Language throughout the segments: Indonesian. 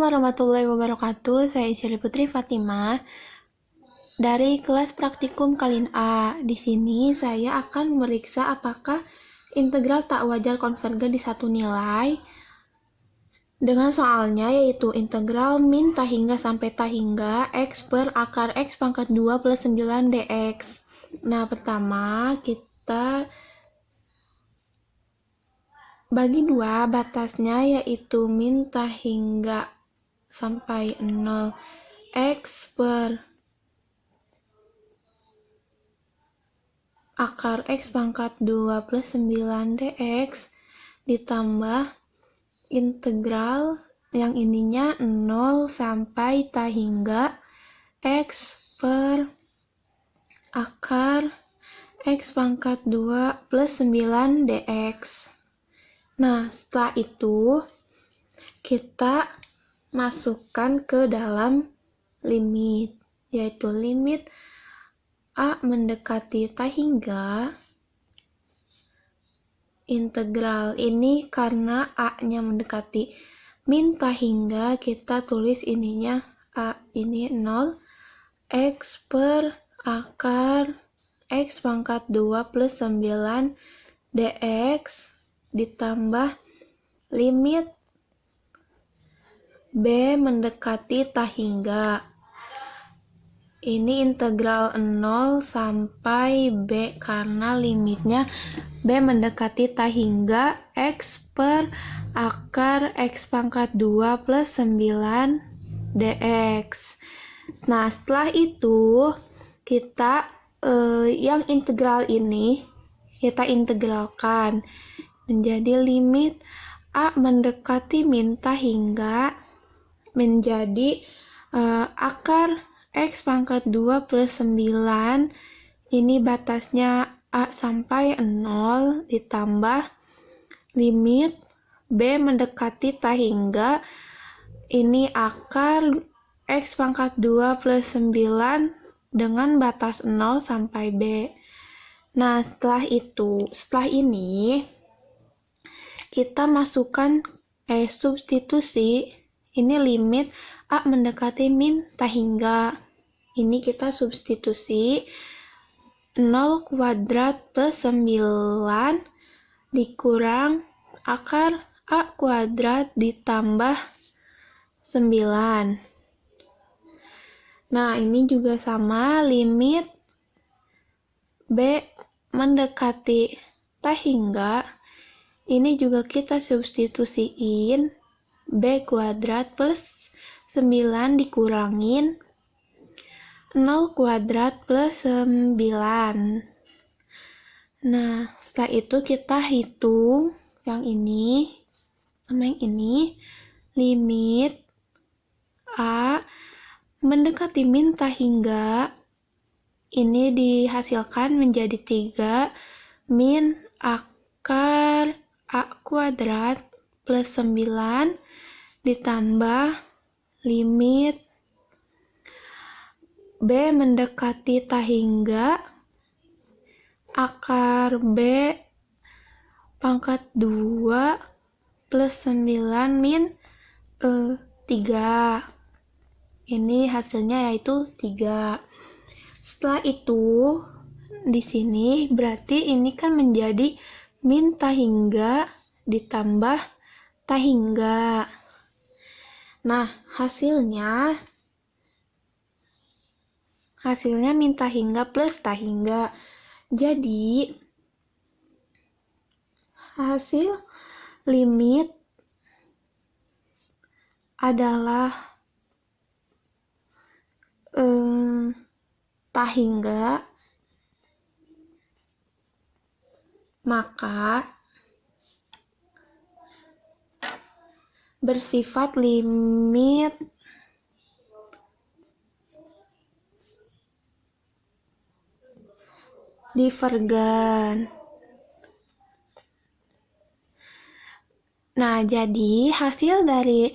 warahmatullahi wabarakatuh. Saya Syari Putri Fatimah dari kelas praktikum Kalin A. Di sini saya akan memeriksa apakah integral tak wajar konvergen di satu nilai dengan soalnya, yaitu integral min ta hingga sampai ta hingga x per akar x pangkat 2 plus 9 dx. Nah, pertama kita bagi dua batasnya, yaitu min ta hingga sampai 0 x per akar x pangkat 2 plus 9 dx ditambah integral yang ininya 0 sampai ta hingga x per akar x pangkat 2 plus 9 dx. Nah, setelah itu kita masukkan ke dalam limit, yaitu limit a mendekati ta hingga. Integral ini karena a-nya mendekati min ta hingga, kita tulis ininya a ini 0 x per akar x pangkat 2 plus 9 dx ditambah limit b mendekati ta hingga. Ini integral 0 sampai b karena limitnya b mendekati ta hingga x per akar x pangkat 2 plus 9 dx. Nah, setelah itu kita yang integral ini kita integralkan menjadi limit a mendekati min ta hingga menjadi akar x pangkat 2 plus 9, ini batasnya a sampai 0 ditambah limit b mendekati ta hingga, ini akar x pangkat 2 plus 9 dengan batas 0 sampai b. Nah, setelah ini kita masukkan substitusi, ini limit a mendekati min ta hingga. Ini kita substitusi 0 kuadrat plus 9 dikurang akar a kuadrat ditambah 9. Nah, ini juga sama, limit b mendekati ta hingga, ini juga kita substitusiin b kuadrat plus 9 dikurangin 0 kuadrat plus 9. Nah, setelah itu kita hitung yang ini sama yang ini. Limit a mendekati min ta hingga ini dihasilkan menjadi 3 min akar a kuadrat plus 9 ditambah limit b mendekati ta hingga akar b pangkat 2 plus 9 min 3. Ini hasilnya yaitu 3. Setelah itu di sini berarti ini kan menjadi min ta hingga ditambah ta hingga. Nah, hasilnya min ta hingga plus ta hingga. Jadi hasil limit adalah ta hingga, maka bersifat limit divergen. Nah, jadi hasil dari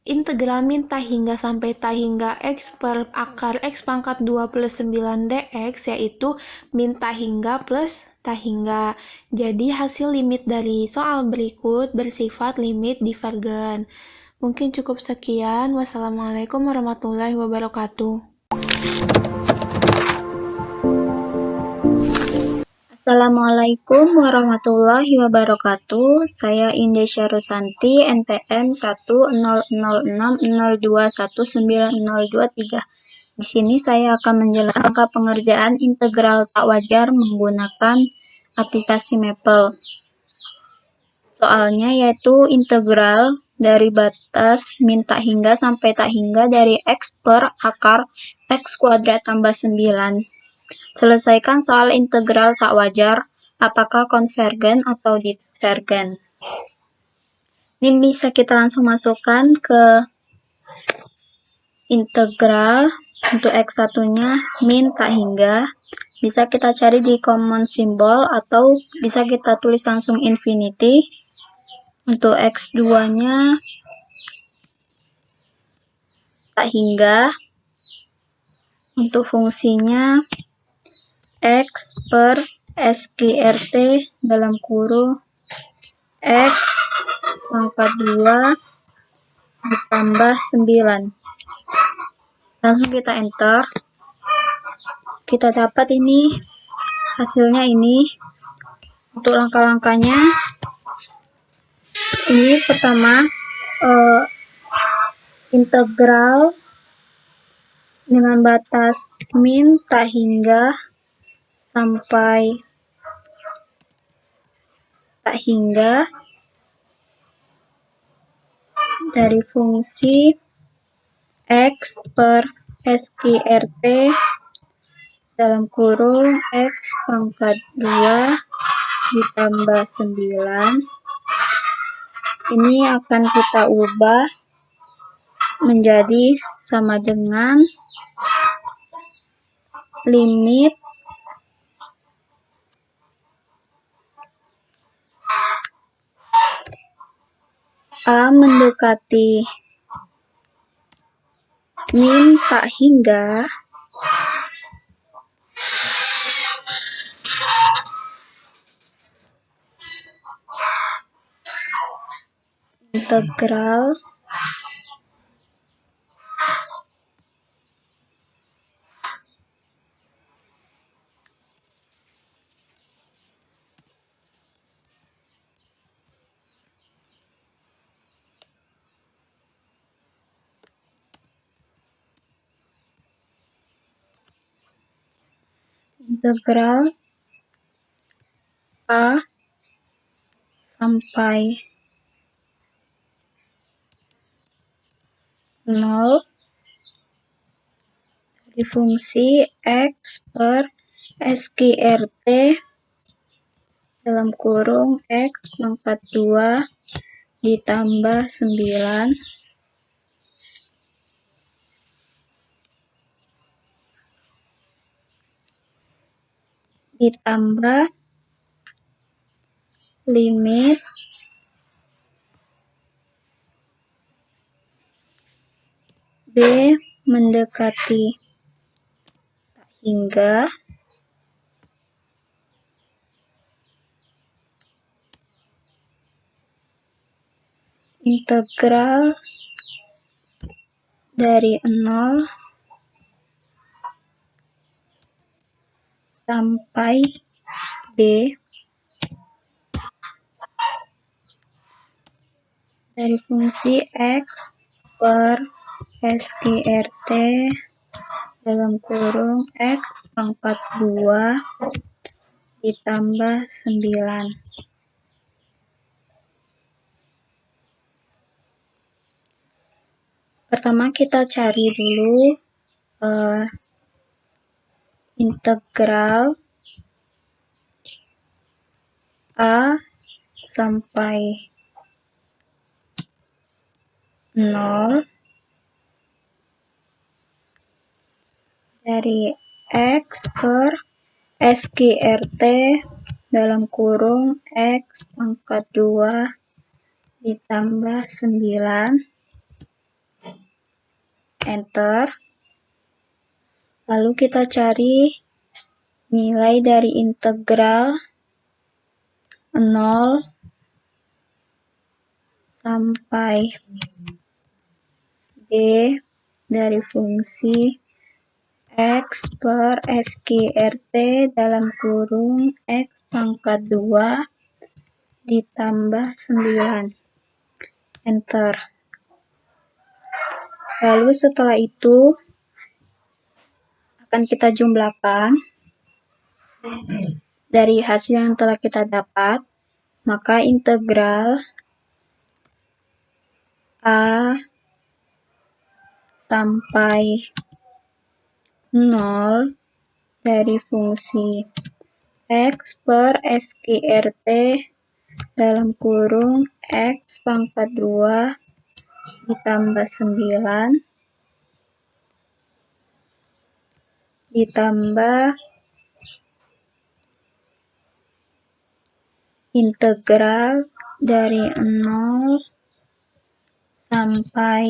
integral min ta hingga sampai ta hingga x per akar x pangkat 2 plus 9 dx yaitu min ta hingga plus ta hingga. Jadi hasil limit dari soal berikut bersifat limit divergen. Mungkin cukup sekian. Wassalamualaikum warahmatullahi wabarakatuh. Assalamualaikum warahmatullahi wabarakatuh. Saya Indesya Rusanti, NPM 1006060219023. Di sini saya akan menjelaskan angka pengerjaan integral tak wajar menggunakan aplikasi Maple. Soalnya yaitu integral dari batas min tak hingga sampai tak hingga dari X per akar X kuadrat tambah 9. Selesaikan soal integral tak wajar, apakah konvergen atau divergen. Ini bisa kita langsung masukkan ke integral untuk X1-nya min tak hingga. Bisa kita cari di common symbol atau bisa kita tulis langsung infinity. Untuk X2-nya tak hingga. Untuk fungsinya X per SQRT dalam kurung X pangkat 2 ditambah 9. Langsung kita enter. Kita dapat ini hasilnya ini. Untuk langkah-langkahnya ini pertama integral dengan batas min tak hingga sampai tak hingga dari fungsi X per SQRT dalam kurung X pangkat 2 ditambah 9. Ini akan kita ubah menjadi sama dengan limit A mendekati min tak hingga integral A sampai 0 dari fungsi X per SQRT dalam kurung X pangkat 2 ditambah 9 ditambah limit B mendekati tak hingga integral dari 0 sampai B dari fungsi X per SQRT dalam kurung X pangkat 2 ditambah 9. Pertama kita cari dulu integral A sampai 0 dari X per SQRT dalam kurung X pangkat 2 ditambah 9. Enter. Lalu kita cari nilai dari integral 0 sampai B dari fungsi X per SQRT dalam kurung X pangkat 2 ditambah 9. Enter. Lalu setelah itu akan kita jumlahkan dari hasil yang telah kita dapat, maka integral A sampai 0 dari fungsi X per SQRT dalam kurung X pangkat 2 ditambah 9 ditambah integral dari 0 sampai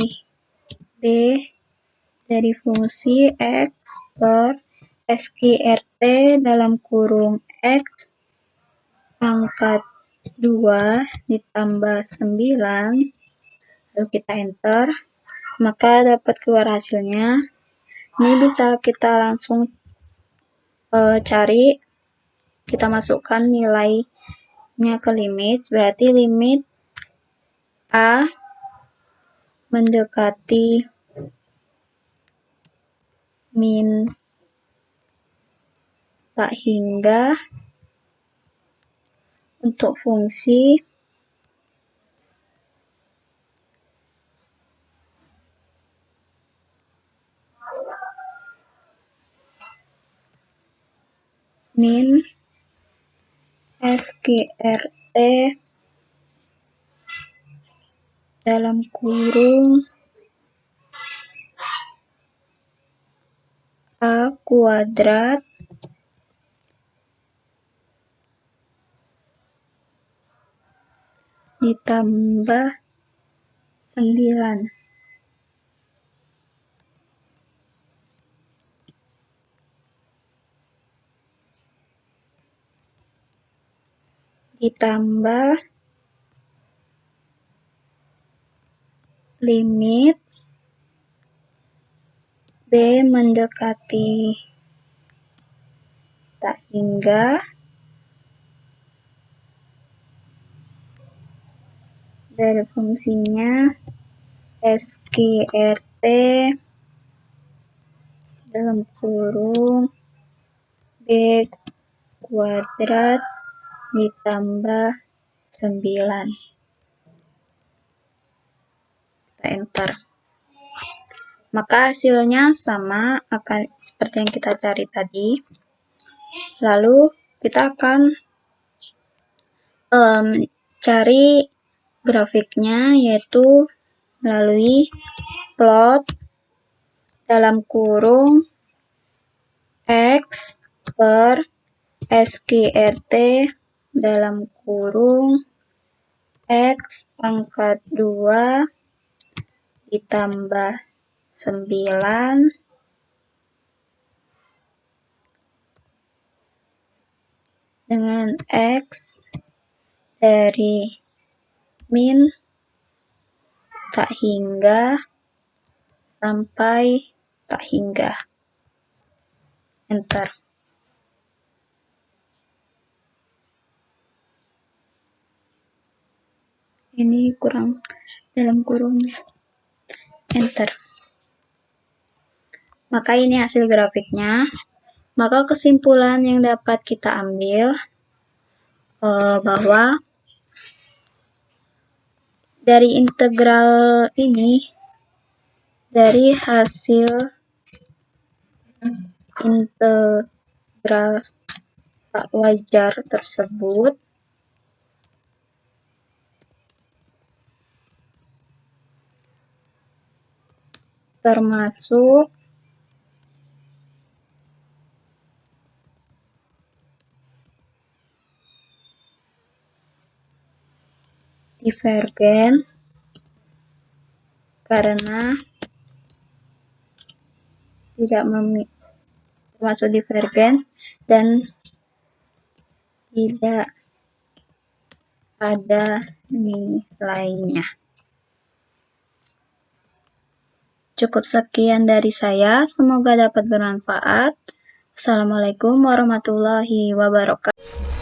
B dari fungsi X per SQRT dalam kurung X pangkat 2 ditambah 9, lalu kita enter, maka dapat keluar hasilnya. Ini bisa kita langsung cari, kita masukkan nilainya ke limit, berarti limit A mendekati min tak hingga untuk fungsi min SQRT dalam kurung A kuadrat ditambah 9. Ditambah limit B mendekati tak hingga dari fungsinya SQRT dalam kurung B kuadrat ditambah 9. Kita enter. Maka hasilnya sama akan seperti yang kita cari tadi. Lalu kita akan cari grafiknya, yaitu melalui plot dalam kurung X per SQRT dalam kurung X pangkat 2 ditambah 9 dengan X dari min tak hingga sampai tak hingga. Enter. Ini kurang dalam kurungnya. Enter. Maka ini hasil grafiknya. Maka kesimpulan yang dapat kita ambil bahwa dari integral ini, dari hasil integral tak wajar tersebut, termasuk divergen karena tidak termasuk divergen dan tidak ada nilainya. Cukup sekian dari saya, semoga dapat bermanfaat. Assalamualaikum warahmatullahi wabarakatuh.